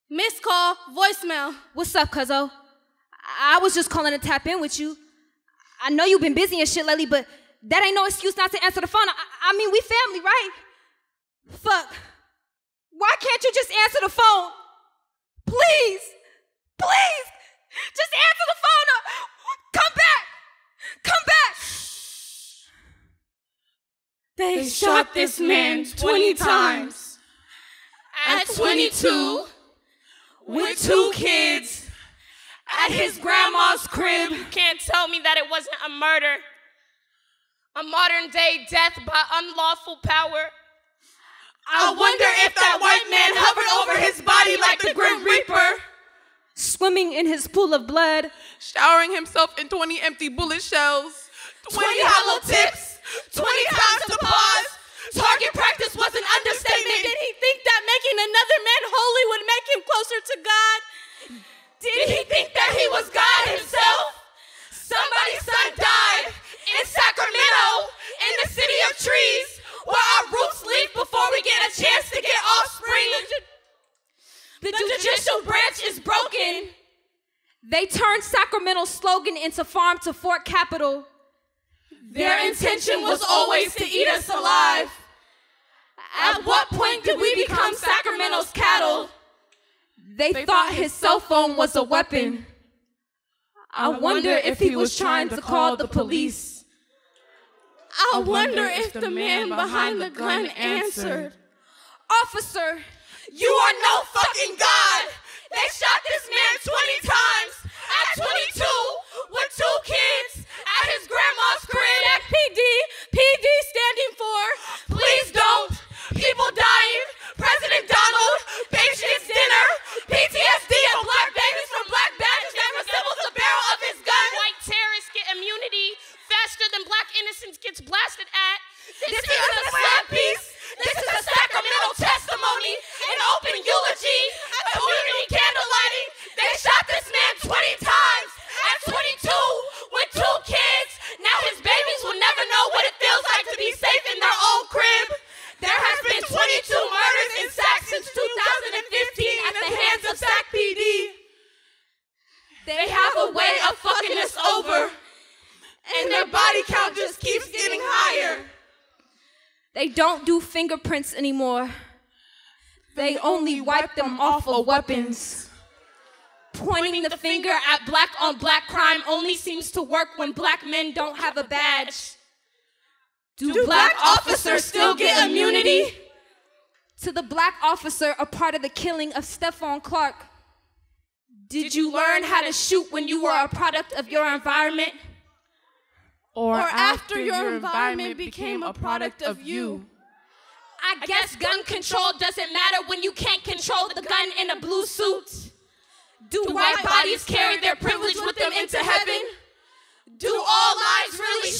Missed call, voicemail. What's up, cuzzo? I was just calling to tap in with you. I know you've been busy and shit lately, but that ain't no excuse not to answer the phone. I mean, we family, right? Fuck. Why can't you just answer the phone? Please. Please. Just answer the phone. Come back. Come back. They shot this man 20 times. At 22, with 2 kids, at his grandma's crib. You can't tell me that it wasn't a murder. A modern day death by unlawful power. I wonder if that white man hovered over his body like the Grim Reaper. Swimming in his pool of blood. Showering himself in 20 empty bullet shells. 20 hollow tips. 20 times to pause. Target practice was an understatement. Did he think that making another man holy would make him closer to God? Did he think that he was God himself? Somebody's son died in Sacramento, in the city of trees, where our roots leave before we get a chance to get offspring. The judicial branch is broken. They turned Sacramento's slogan into farm to fork capital. Their intention was always to eat us alive. At what point did we become Sacramento's cattle? They thought his cell phone was a weapon. I wonder if he was trying to call the police. I wonder if the man behind the gun answered. Officer, you are no fucking God! They shot this man 20 times at 22 with 2 kids at his grandma's crib. At PD standing for Please don't. People dying. President Donald. Patriots dinner. PTSD of black babies from black badges that resembles the barrel of his gun. White terrorists get immunity faster than black innocence gets blasted at. This is a slap piece. This is a Sacramento testimony, an open eulogy, a community candlelighting. They shot this man 20 times at 22 with 2 kids. Now his babies will never know what it feels like to be safe in their own crib. There has been 22 murders in Sac since 2015 at the hands of Sac PD. They have a way of fucking us over, and their body count just keeps getting higher. They don't do fingerprints anymore. They only wipe them off of weapons. Pointing the finger at black on black crime only seems to work when black men don't have a badge. Do black officers still get immunity? To the black officer a part of the killing of Stephon Clark, did you learn how to shoot when you were a product of your environment? Or after your environment became a product of you? I guess gun control doesn't matter when you can't control the gun in a blue suit. Do white bodies carry their privilege with them into heaven? Do all lives really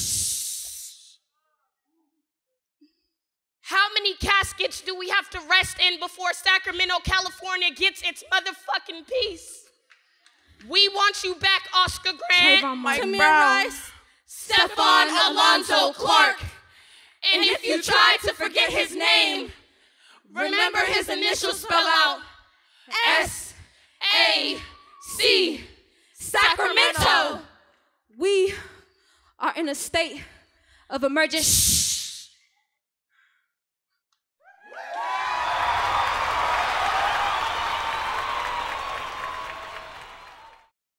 How many caskets do we have to rest in before Sacramento, California gets its motherfucking peace? We want you back, Oscar Grant, Tamir Rice, Stephon Alonzo Clark. And if you try to forget his name, remember his initials spell out S-A-C, Sacramento. We are in a state of emergency.